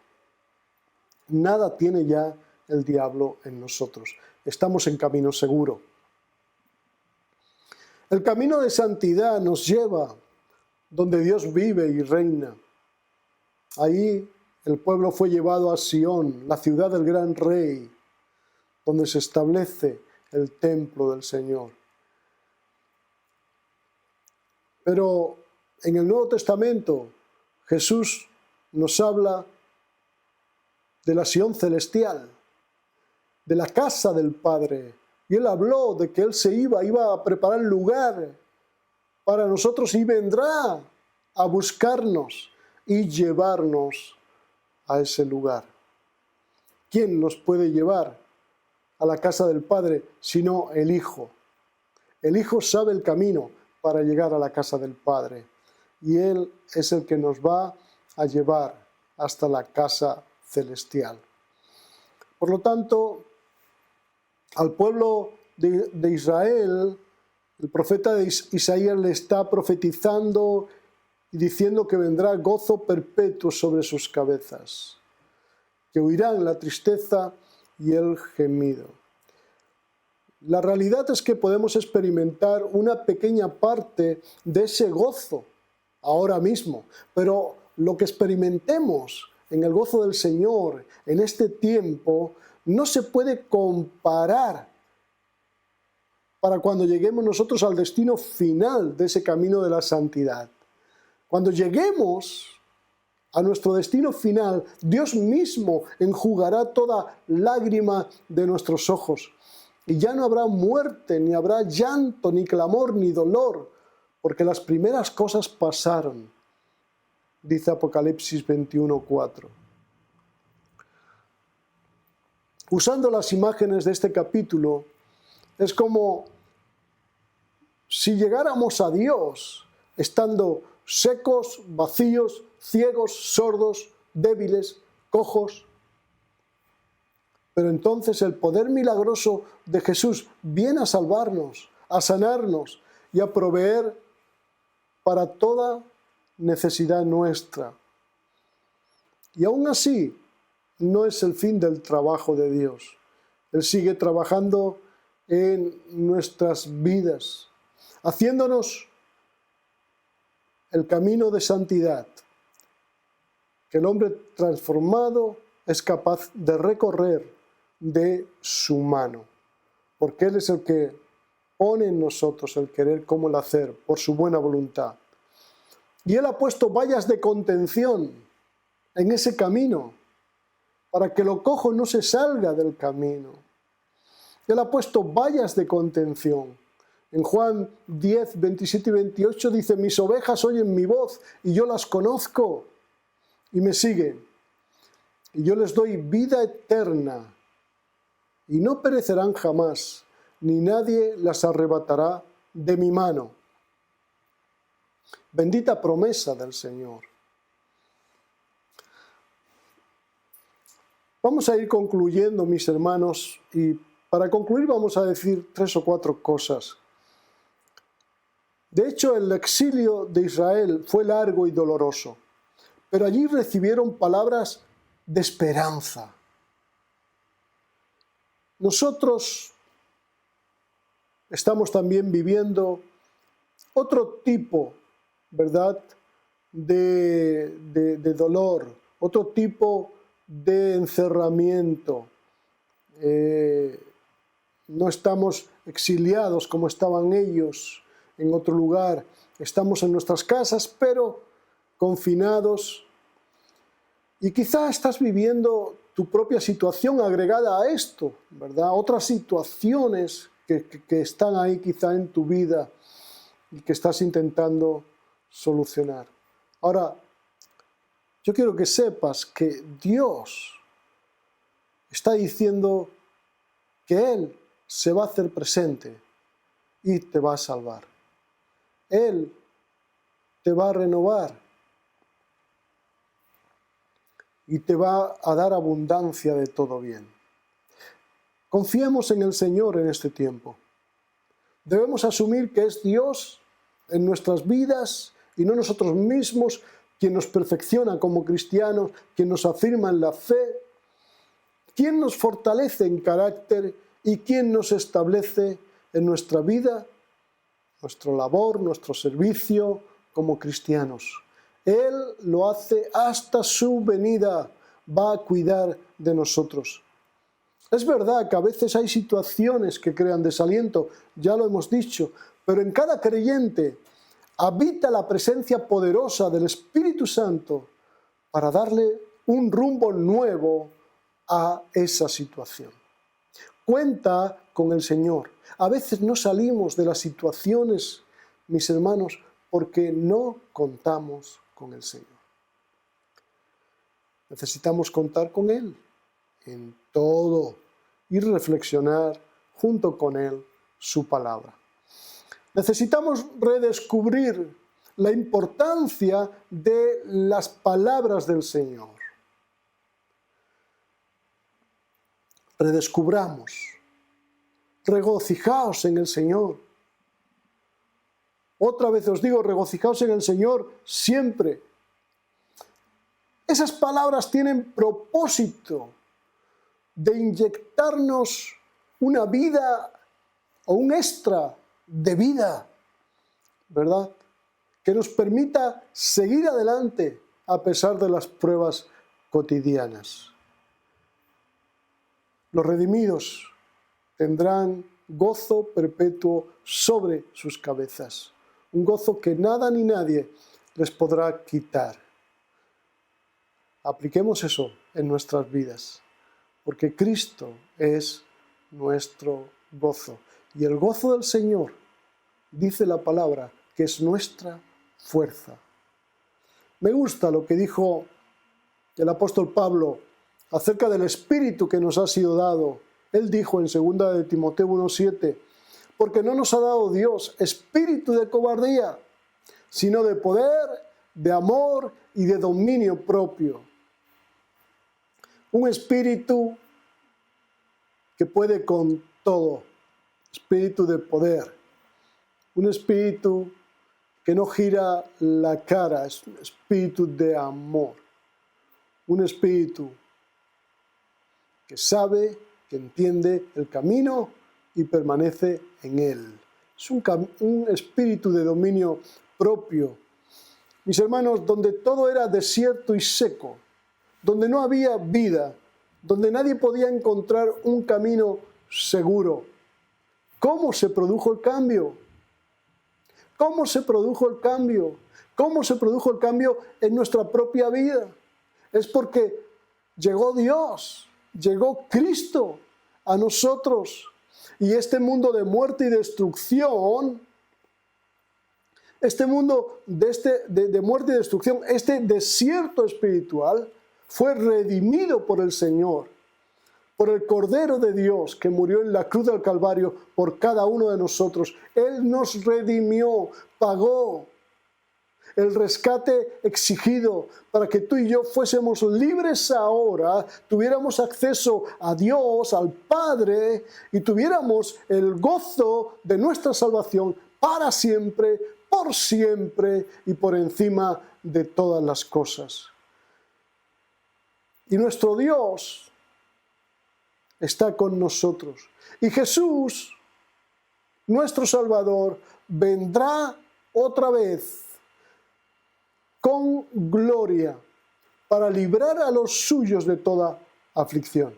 Nada tiene ya el diablo en nosotros. Estamos en camino seguro. El camino de santidad nos lleva donde Dios vive y reina. Ahí el pueblo fue llevado a Sión, la ciudad del gran rey, donde se establece el templo del Señor. Pero en el Nuevo Testamento Jesús nos habla de la Sión celestial, de la casa del Padre. Y Él habló de que Él iba a preparar lugar para nosotros y vendrá a buscarnos y llevarnos a ese lugar. ¿Quién nos puede llevar a la casa del Padre sino el Hijo? El Hijo sabe el camino para llegar a la casa del Padre y Él es el que nos va a llevar hasta la casa celestial. Por lo tanto, al pueblo de Israel, el profeta de Isaías le está profetizando y diciendo que vendrá gozo perpetuo sobre sus cabezas, que huirán la tristeza y el gemido. La realidad es que podemos experimentar una pequeña parte de ese gozo ahora mismo, pero lo que experimentemos en el gozo del Señor, en este tiempo, no se puede comparar para cuando lleguemos nosotros al destino final de ese camino de la santidad. Cuando lleguemos a nuestro destino final, Dios mismo enjugará toda lágrima de nuestros ojos. Y ya no habrá muerte, ni habrá llanto, ni clamor, ni dolor, porque las primeras cosas pasaron, dice Apocalipsis 21:4. Usando las imágenes de este capítulo, es como si llegáramos a Dios estando secos, vacíos, ciegos, sordos, débiles, cojos. Pero entonces el poder milagroso de Jesús viene a salvarnos, a sanarnos y a proveer para toda necesidad nuestra. Y aún así, no es el fin del trabajo de Dios. Él sigue trabajando en nuestras vidas, haciéndonos el camino de santidad, que el hombre transformado es capaz de recorrer de su mano, porque Él es el que pone en nosotros el querer como el hacer, por su buena voluntad. Y Él ha puesto vallas de contención en ese camino, para que lo cojo no se salga del camino. Él ha puesto vallas de contención. En Juan 10, 27 y 28 dice: mis ovejas oyen mi voz y yo las conozco y me siguen. Y yo les doy vida eterna y no perecerán jamás, ni nadie las arrebatará de mi mano. Bendita promesa del Señor. Vamos a ir concluyendo, mis hermanos, y para concluir vamos a decir 3 o 4 cosas. De hecho, el exilio de Israel fue largo y doloroso, pero allí recibieron palabras de esperanza. Nosotros estamos también viviendo otro tipo, ¿verdad?, de dolor, otro tipo de encerramiento. No estamos exiliados como estaban ellos en otro lugar. Estamos en nuestras casas, pero confinados. Y quizá estás viviendo tu propia situación agregada a esto, ¿verdad? Otras situaciones que están ahí quizá en tu vida y que estás intentando solucionar. Ahora, yo quiero que sepas que Dios está diciendo que Él se va a hacer presente y te va a salvar. Él te va a renovar y te va a dar abundancia de todo bien. Confiemos en el Señor en este tiempo. Debemos asumir que es Dios en nuestras vidas y no nosotros mismos quien nos perfecciona como cristianos, quien nos afirma en la fe, quien nos fortalece en carácter y quien nos establece en nuestra vida, nuestra labor, nuestro servicio como cristianos. Él lo hace hasta su venida, va a cuidar de nosotros. Es verdad que a veces hay situaciones que crean desaliento, ya lo hemos dicho, pero en cada creyente habita la presencia poderosa del Espíritu Santo para darle un rumbo nuevo a esa situación. Cuenta con el Señor. A veces no salimos de las situaciones, mis hermanos, porque no contamos con el Señor. Necesitamos contar con Él en todo y reflexionar junto con Él su palabra. Necesitamos redescubrir la importancia de las palabras del Señor. Redescubramos. Regocijaos en el Señor. Otra vez os digo, regocijaos en el Señor siempre. Esas palabras tienen propósito de inyectarnos una vida o un extra de vida, ¿verdad? Que nos permita seguir adelante a pesar de las pruebas cotidianas. Los redimidos tendrán gozo perpetuo sobre sus cabezas, un gozo que nada ni nadie les podrá quitar. Apliquemos eso en nuestras vidas, porque Cristo es nuestro gozo. Y el gozo del Señor, dice la palabra, que es nuestra fuerza. Me gusta lo que dijo el apóstol Pablo acerca del Espíritu que nos ha sido dado. Él dijo en 2 de Timoteo 1:7, porque no nos ha dado Dios espíritu de cobardía, sino de poder, de amor y de dominio propio. Un espíritu que puede con todo, espíritu de poder, un espíritu que no gira la cara, es un espíritu de amor, un espíritu que sabe, que entiende el camino y permanece en él. Es un espíritu de dominio propio. Mis hermanos, donde todo era desierto y seco, donde no había vida, donde nadie podía encontrar un camino seguro, ¿cómo se produjo el cambio? ¿Cómo se produjo el cambio? ¿Cómo se produjo el cambio en nuestra propia vida? Es porque llegó Dios, llegó Cristo a nosotros. Y este mundo de muerte y destrucción, este mundo de muerte y destrucción, este desierto espiritual, fue redimido por el Señor, por el Cordero de Dios que murió en la cruz del Calvario por cada uno de nosotros. Él nos redimió, pagó el rescate exigido para que tú y yo fuésemos libres ahora, tuviéramos acceso a Dios, al Padre, y tuviéramos el gozo de nuestra salvación para siempre, por siempre y por encima de todas las cosas. Y nuestro Dios está con nosotros. Y Jesús, nuestro Salvador, vendrá otra vez con gloria para librar a los suyos de toda aflicción.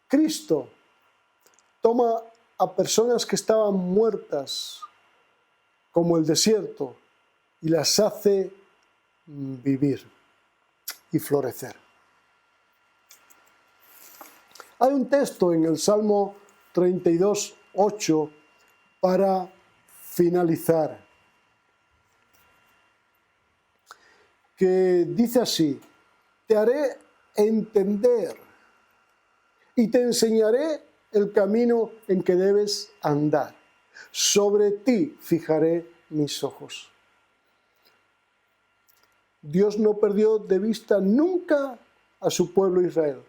Cristo toma a personas que estaban muertas como el desierto y las hace vivir y florecer. Hay un texto en el Salmo 32:8 para finalizar, que dice así: te haré entender y te enseñaré el camino en que debes andar. Sobre ti fijaré mis ojos. Dios no perdió de vista nunca a su pueblo Israel.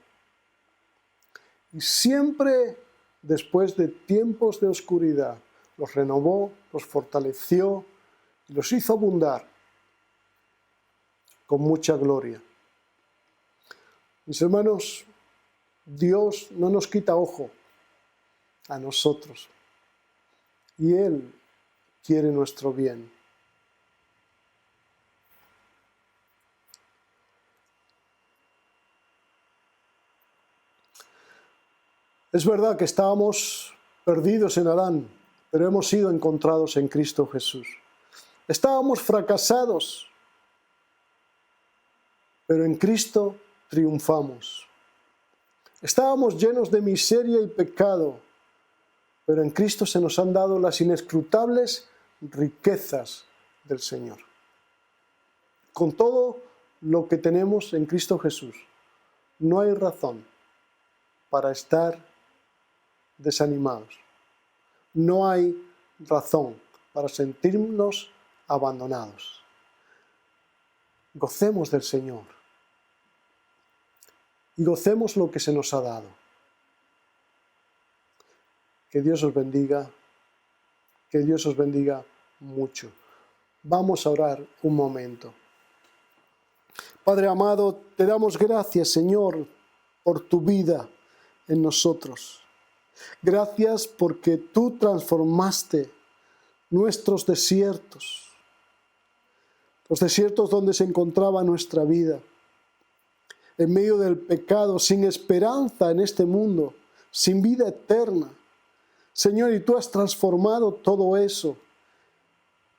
Y siempre, después de tiempos de oscuridad, los renovó, los fortaleció y los hizo abundar con mucha gloria. Mis hermanos, Dios no nos quita ojo a nosotros. Y Él quiere nuestro bien. Es verdad que estábamos perdidos en Adán, pero hemos sido encontrados en Cristo Jesús. Estábamos fracasados, pero en Cristo triunfamos. Estábamos llenos de miseria y pecado, pero en Cristo se nos han dado las inescrutables riquezas del Señor. Con todo lo que tenemos en Cristo Jesús, no hay razón para estar desanimados. No hay razón para sentirnos abandonados. Gocemos del Señor y gocemos lo que se nos ha dado. Que Dios os bendiga, que Dios os bendiga mucho. Vamos a orar un momento. Padre amado, te damos gracias, Señor, por tu vida en nosotros. Gracias porque tú transformaste nuestros desiertos, los desiertos donde se encontraba nuestra vida, en medio del pecado, sin esperanza en este mundo, sin vida eterna. Señor, y tú has transformado todo eso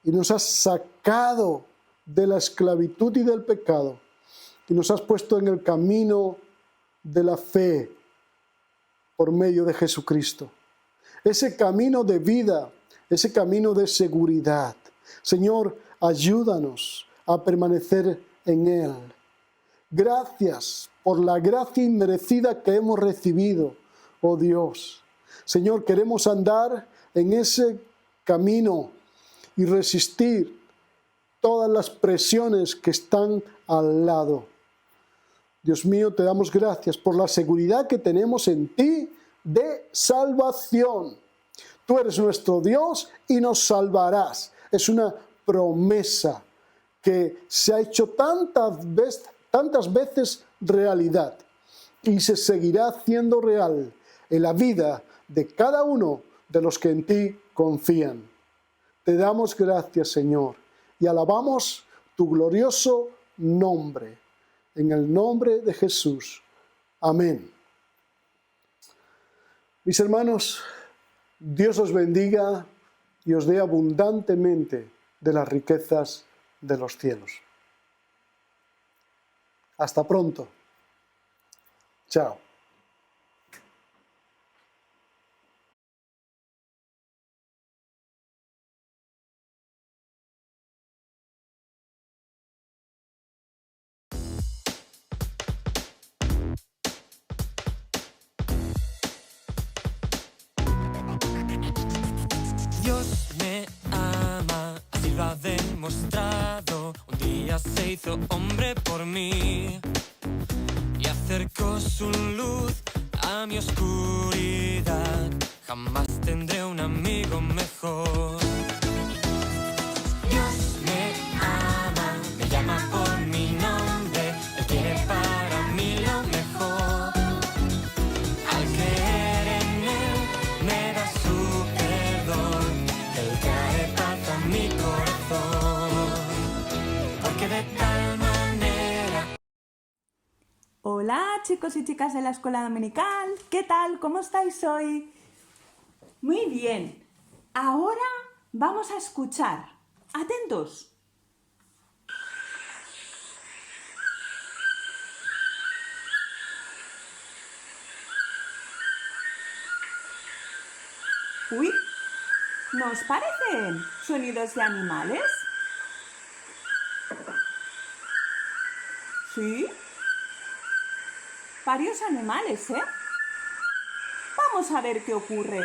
y nos has sacado de la esclavitud y del pecado y nos has puesto en el camino de la fe por medio de Jesucristo. Ese camino de vida, ese camino de seguridad. Señor, ayúdanos a permanecer en Él. Gracias por la gracia inmerecida que hemos recibido, oh Dios. Señor, queremos andar en ese camino y resistir todas las presiones que están al lado. Dios mío, te damos gracias por la seguridad que tenemos en ti de salvación. Tú eres nuestro Dios y nos salvarás. Es una promesa que se ha hecho tantas veces realidad y se seguirá haciendo real en la vida de cada uno de los que en ti confían. Te damos gracias, Señor, y alabamos tu glorioso nombre. En el nombre de Jesús. Amén. Mis hermanos, Dios os bendiga y os dé abundantemente de las riquezas de los cielos. Hasta pronto. Chao. Dios me ama, así lo ha demostrado. Un día se hizo hombre por mí y acercó su luz a mi oscuridad. Jamás tendré un amigo mejor. Dios me ama, me llama por mi nombre. Él quiere para mí lo mejor. Al creer en Él me da su perdón. Él trae paz a mi corazón. Porque de tal manera. Hola chicos y chicas de la escuela dominical, ¿qué tal? ¿Cómo estáis hoy? Muy bien, ahora vamos a escuchar. Atentos. Uy, ¿no os parecen sonidos de animales? ¿Sí? Varios animales, ¿eh? Vamos a ver qué ocurre.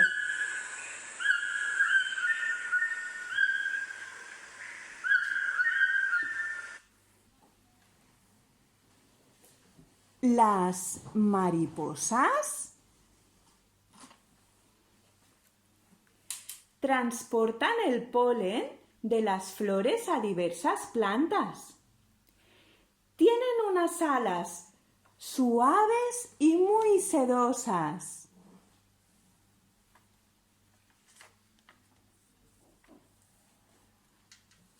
Las mariposas transportan el polen de las flores a diversas plantas. Tienen unas alas suaves y muy sedosas.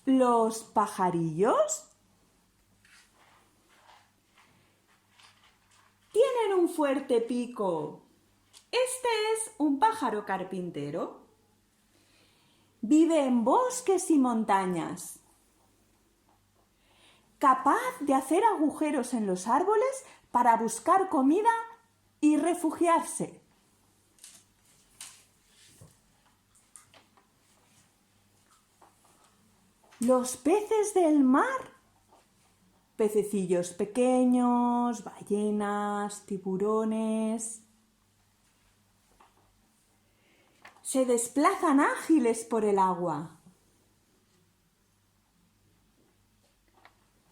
Los pajarillos tienen un fuerte pico. Este es un pájaro carpintero. Vive en bosques y montañas. Capaz de hacer agujeros en los árboles para buscar comida y refugiarse. Los peces del mar, pececillos pequeños, ballenas, tiburones, se desplazan ágiles por el agua.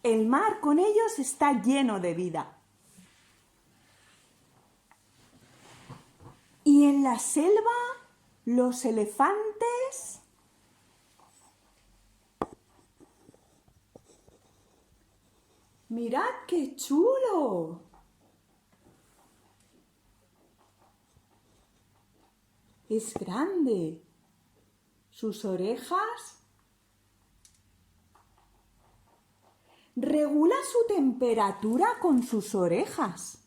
El mar con ellos está lleno de vida. Y en la selva, los elefantes ¡mirad qué chulo! Es grande. Sus orejas regula su temperatura con sus orejas.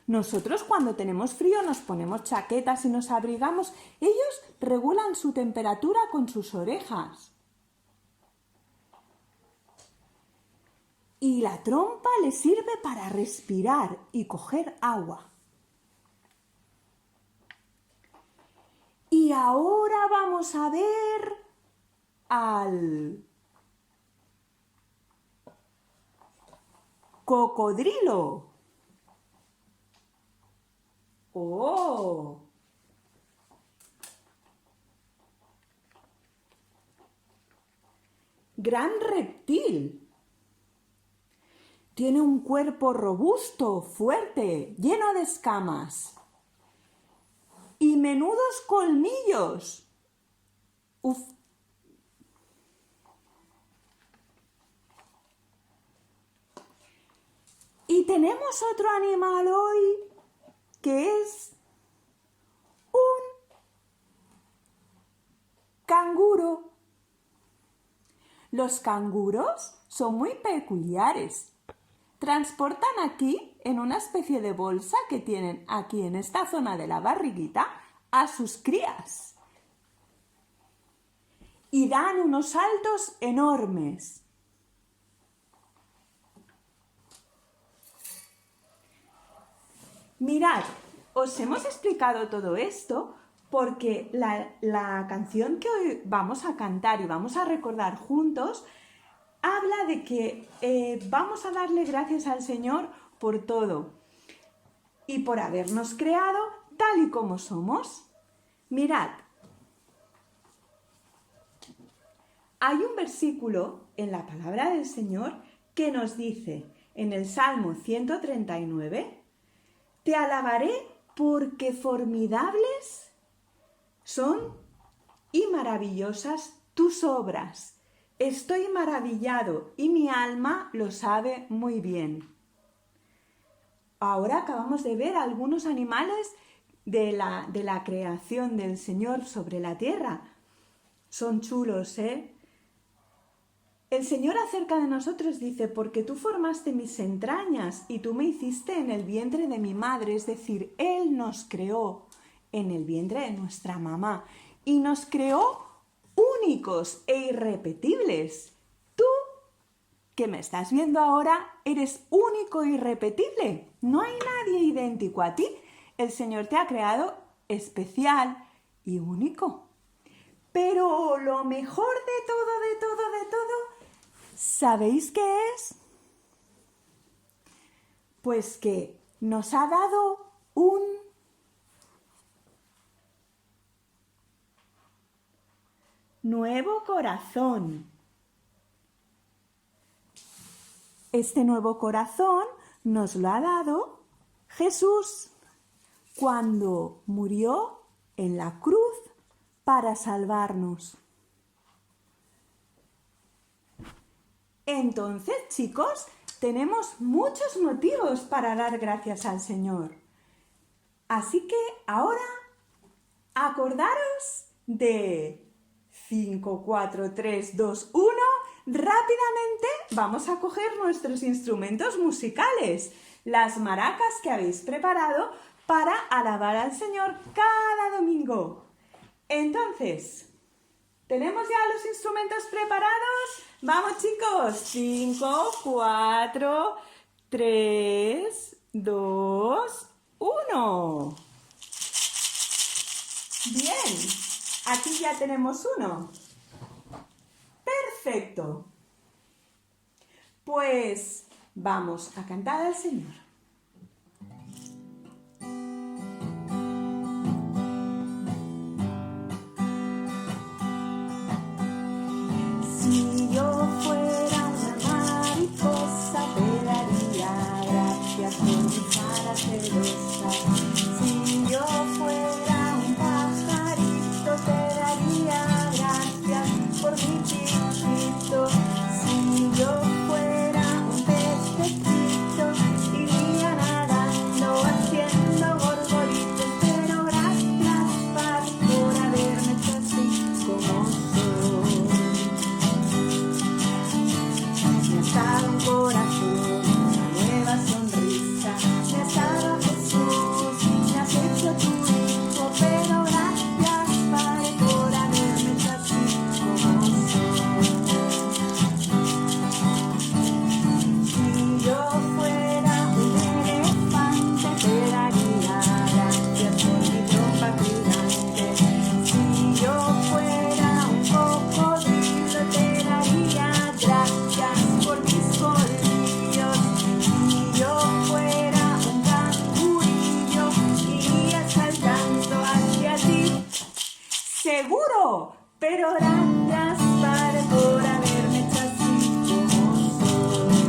Nosotros cuando tenemos frío nos ponemos chaquetas y nos abrigamos. Ellos regulan su temperatura con sus orejas. Y la trompa les sirve para respirar y coger agua. Y ahora vamos a ver al cocodrilo. ¡Oh! Gran reptil. Tiene un cuerpo robusto, fuerte, lleno de escamas. Y menudos colmillos. Uf. Y tenemos otro animal hoy que es un canguro. Los canguros son muy peculiares. Transportan aquí, en una especie de bolsa que tienen aquí en esta zona de la barriguita, a sus crías. Y dan unos saltos enormes. Mirad, os hemos explicado todo esto porque la canción que hoy vamos a cantar y vamos a recordar juntos habla de que vamos a darle gracias al Señor por todo y por habernos creado tal y como somos. Mirad, hay un versículo en la palabra del Señor que nos dice en el Salmo 139, te alabaré porque formidables son y maravillosas tus obras. Estoy maravillado y mi alma lo sabe muy bien. Ahora acabamos de ver algunos animales de la creación del Señor sobre la tierra. Son chulos, ¿eh? El Señor acerca de nosotros dice, porque tú formaste mis entrañas y tú me hiciste en el vientre de mi madre. Es decir, Él nos creó en el vientre de nuestra mamá y nos creó únicos e irrepetibles. Tú, que me estás viendo ahora, eres único e irrepetible. No hay nadie idéntico a ti. El Señor te ha creado especial y único. Pero lo mejor de todo, ¿sabéis qué es? Pues que nos ha dado un nuevo corazón. Este nuevo corazón nos lo ha dado Jesús cuando murió en la cruz para salvarnos. Entonces, chicos, tenemos muchos motivos para dar gracias al Señor. Así que ahora, acordaros de 5, 4, 3, 2, 1. Rápidamente vamos a coger nuestros instrumentos musicales, las maracas que habéis preparado para alabar al Señor cada domingo. Entonces, ¿tenemos ya los instrumentos preparados? ¡Vamos, chicos! 5, 4, 3, 2, 1. Bien, aquí ya tenemos uno. Perfecto. Pues vamos a cantar al Señor. Si yo fuera una mariposa, te daría gracias por mis alas celosas. Si yo fuera un pajarito, te daría gracias por mi chiquito. Si yo fuera un pececito y Seguro, pero gracias, Padre, por haberme hecho así como soy.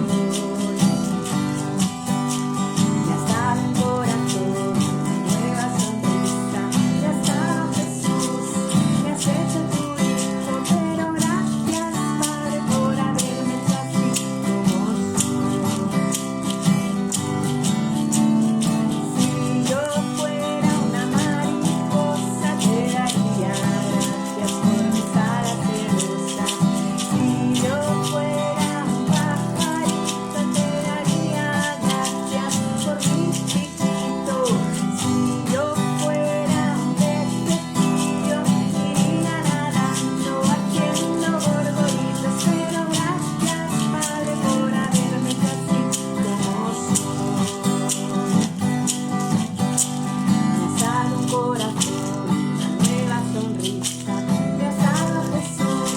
Me has dado un corazón, una nueva sonrisa. Me has dado Jesús, me has hecho tu hijo. Pero gracias, Padre, por haberme hecho así como soy. Si yo fuera una mariposa, te daría gracias por mis alas de rosa. Si yo fuera un pajarito, te daría gracias por mi piquito. Si yo fuera un pececillo, iría nadando, haciendo gorgoritos. Pero gracias, Padre, por haberme hecho así como soy. Me has dado un corazón, una nueva sonrisa. Me has dado a Jesús,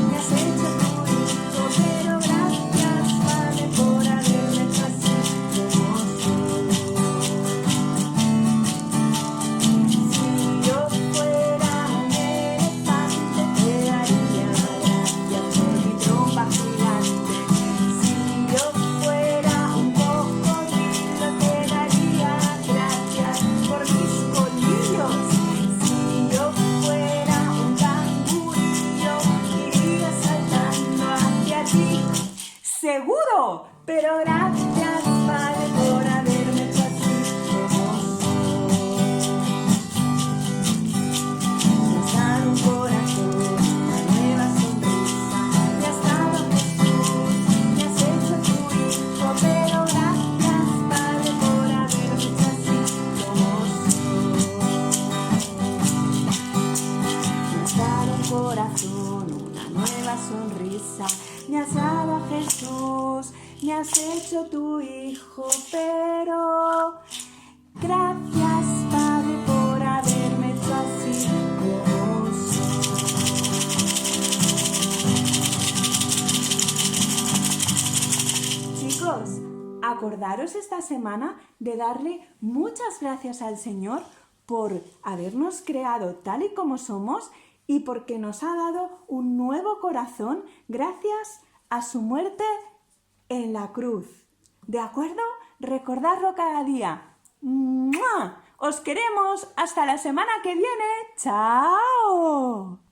me has hecho tu hijo. Pero gracias, Padre, por haberme hecho así como soy. Si yo fuera un elefante, te daría gracias por mi trompa gigante. Si yo fuera un cocodrilo, te daría gracias por mis colmillos. Si yo fuera un cangurillo, iría saltando hacia ti. Seguro, pero gracias, Padre, por haberme hecho así como soy. Me has dado un corazón, una nueva sonrisa. Me has dado a Jesús, me has hecho tu hijo. Pero gracias, Padre, por haberme hecho así como soy. Me has dado un corazón, una nueva sonrisa. Me has dado a Jesús, me has hecho tu hijo. Pero gracias, Padre, por haberme hecho así como soy. Chicos, acordaros esta semana de darle muchas gracias al Señor por habernos creado tal y como somos y porque nos ha dado un nuevo corazón gracias a su muerte en la cruz. ¿De acuerdo? Recordadlo cada día. ¡Mua! ¡Os queremos! ¡Hasta la semana que viene! ¡Chao!